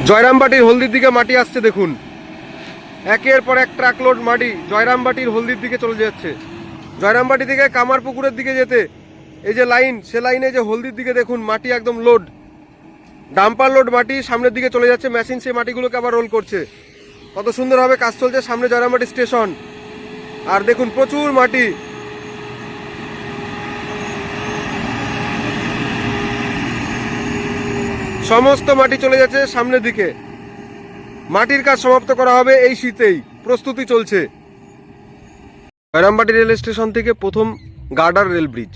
জয়রামবাটির হলদির দিকে মাটি আসছে দেখুন, একের পর এক ট্রাক লোড মাটি জয়রামবাটির হলদির দিকে চলে যাচ্ছে। জয়রামবাটি থেকে কামারপুকুরের দিকে যেতে এই যে লাইন, সে লাইনে যে হলদির দিকে দেখুন মাটি একদম লোড, ডাম্পার লোড মাটি সামনের দিকে চলে যাচ্ছে। মেশিন সেই মাটিগুলোকে আবার রোল করছে। কত সুন্দরভাবে কাজ চলছে। সামনে জয়রামবাটি স্টেশন, আর দেখুন প্রচুর মাটি। সমস্ত মাটি চলে যাচ্ছে সামনের দিকে। মাটির কাজ সমাপ্ত করা হবে এই শীতেই, প্রস্তুতি চলছে। জয়রামবাটি রেল স্টেশন থেকে প্রথম গার্ডার রেল ব্রিজ,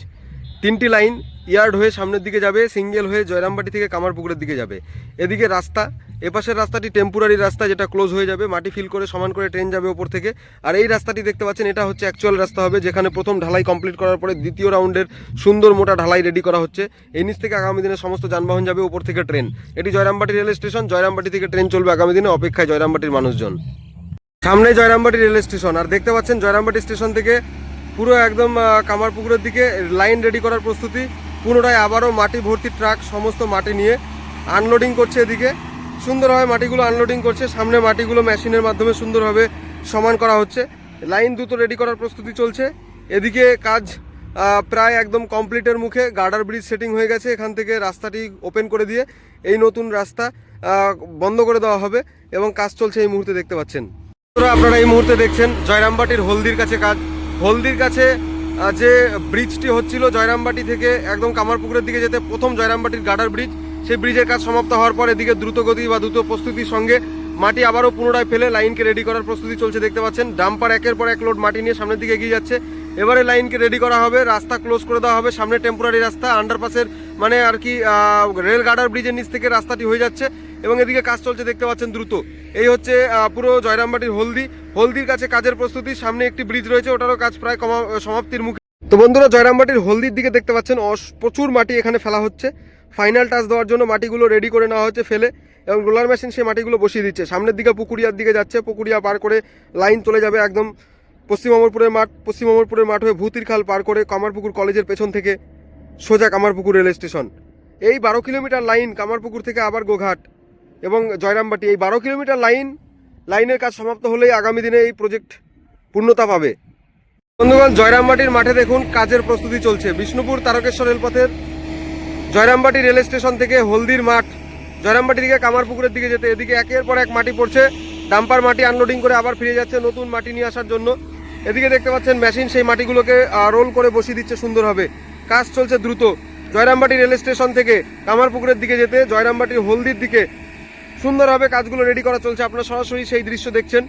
3টি লাইন ইয়ার্ড হয়ে সামনের দিকে যাবে, সিঙ্গেল হয়ে জয়রামবাটি থেকে কামারপুকুরের দিকে যাবে। এদিকে রাস্তা, এপাশের রাস্তাটি টেম্পোরারি রাস্তা, যেটা ক্লোজ হয়ে যাবে, মাটি ফিল করে সমান করে ট্রেন যাবে ওপর থেকে। আর এই রাস্তাটি দেখতে পাচ্ছেন, এটা হচ্ছে অ্যাকচুয়াল রাস্তা হবে, যেখানে প্রথম ঢালাই কমপ্লিট করার পরে দ্বিতীয় রাউন্ডের সুন্দর মোটা ঢালাই রেডি করা হচ্ছে। এই নিচ থেকে আগামী দিনে সমস্ত যানবাহন যাবে, ওপর থেকে ট্রেন। এটি জয়রামবাটি রেল স্টেশন, জয়রামবাটি থেকে ট্রেন চলবে আগামী দিনে, অপেক্ষায় জয়রামবাটির মানুষজন। সামনে জয়রামবাটি রেল স্টেশন, আর দেখতে পাচ্ছেন জয়রামবাটি স্টেশন থেকে পুরো একদম কামারপুকুরের দিকে লাইন রেডি করার প্রস্তুতি। পুনরায় আবারও মাটি ভর্তি ট্রাক সমস্ত মাটি নিয়ে আনলোডিং করছে। এদিকে সুন্দরভাবে মাটিগুলো আনলোডিং করছে, সামনে মাটিগুলো মেশিনের মাধ্যমে সুন্দরভাবে সমান করা হচ্ছে। লাইন দ্রুত রেডি করার প্রস্তুতি চলছে। এদিকে কাজ প্রায় একদম কমপ্লিটের মুখে। গার্ডার ব্রিজ সেটিং হয়ে গেছে, এখান থেকে রাস্তাটি ওপেন করে দিয়ে এই নতুন রাস্তা বন্ধ করে দেওয়া হবে এবং কাজ চলছে এই মুহূর্তে দেখতে পাচ্ছেন। আপনারা এই মুহূর্তে দেখছেন জয়রামবাটির হলদির কাছে কাজ। হলদির কাছে যে ব্রিজটি হচ্ছিল জয়রামবাটি থেকে একদম কামারপুকুরের দিকে যেতে, প্রথম জয়রামবাটির গার্ডার ব্রিজ, সেই ব্রিজের কাজ সমাপ্ত হওয়ার পর এদিকে দ্রুতগতি বা দ্রুত প্রস্তুতির সঙ্গে মাটি আবারও পুনরায় ফেলে লাইনকে রেডি করার প্রস্তুতি চলছে দেখতে পাচ্ছেন। ডাম্পার একের পর এক লোড মাটি নিয়ে সামনের দিকে এগিয়ে যাচ্ছে। এবারে লাইনকে রেডি করা হবে, রাস্তা ক্লোজ করে দেওয়া হবে। সামনে টেম্পোরারি রাস্তা, আন্ডারপাসের মানে আর কি রেল গার্ডার ব্রিজের নিচ থেকে রাস্তাটি হয়ে যাচ্ছে এবং এদিকে কাজ চলছে দেখতে পাচ্ছেন দ্রুত। এই হচ্ছে পুরো জয়রামবাটির হলদির কাছে কাজের প্রস্তুতি। সামনে একটি ব্রিজ রয়েছে, ওটারও কাজ প্রায় সমাপ্তির মুখে। তো বন্ধুরা, জয়রামবাটির হলদির দিকে দেখতে পাচ্ছেন প্রচুর মাটি এখানে ফেলা হচ্ছে। ফাইনাল টাচ দেওয়ার জন্য মাটিগুলো রেডি করে নেওয়া হচ্ছে ফেলে, এবং রোলার মেশিন সেই মাটিগুলো বসিয়ে দিচ্ছে। সামনের দিকে পুকুরিয়ার দিকে যাচ্ছে, পুকুরিয়া পার করে লাইন চলে যাবে একদম পশ্চিম অমরপুরের মাঠ হয়ে ভূতির খাল পার করে কামারপুকুর কলেজের পেছন থেকে সোজা কামারপুকুর রেল স্টেশন। এই 12 কিলোমিটার লাইন কামারপুকুর থেকে আবার গোঘাট এবং জয়রামবাটি, এই 12 কিলোমিটার লাইনের কাজ সমাপ্ত হলেই আগামী দিনে এই প্রজেক্ট পূর্ণতা পাবে। বন্ধুগণ, জয়রামবাটির মাঠে দেখুন কাজের প্রস্তুতি চলছে। বিষ্ণুপুর তারকেশ্বর রেলপথের জয়রামবাটি রেল স্টেশন থেকে হলদির মাঠ, জয়রামবাটি থেকে কামারপুকুরের দিকে যেতে এদিকে একের পর এক মাটি পড়ছে। ডাম্পার মাটি আনলোডিং করে আবার ফিরে যাচ্ছে নতুন মাটি নিয়ে আসার জন্য। এদিকে দেখতে পাচ্ছেন মেশিন সেই মাটিগুলোকে রোল করে বসিয়ে দিচ্ছে সুন্দরভাবে। কাজ চলছে দ্রুত। জয়রামবাটি রেল স্টেশন থেকে কামারপুকুরের দিকে যেতে জয়রামবাটির হলদির দিকে সুন্দরভাবে কাজগুলো রেডি করা চলছে। আপনারা সরাসরি সেই দৃশ্য দেখছেন।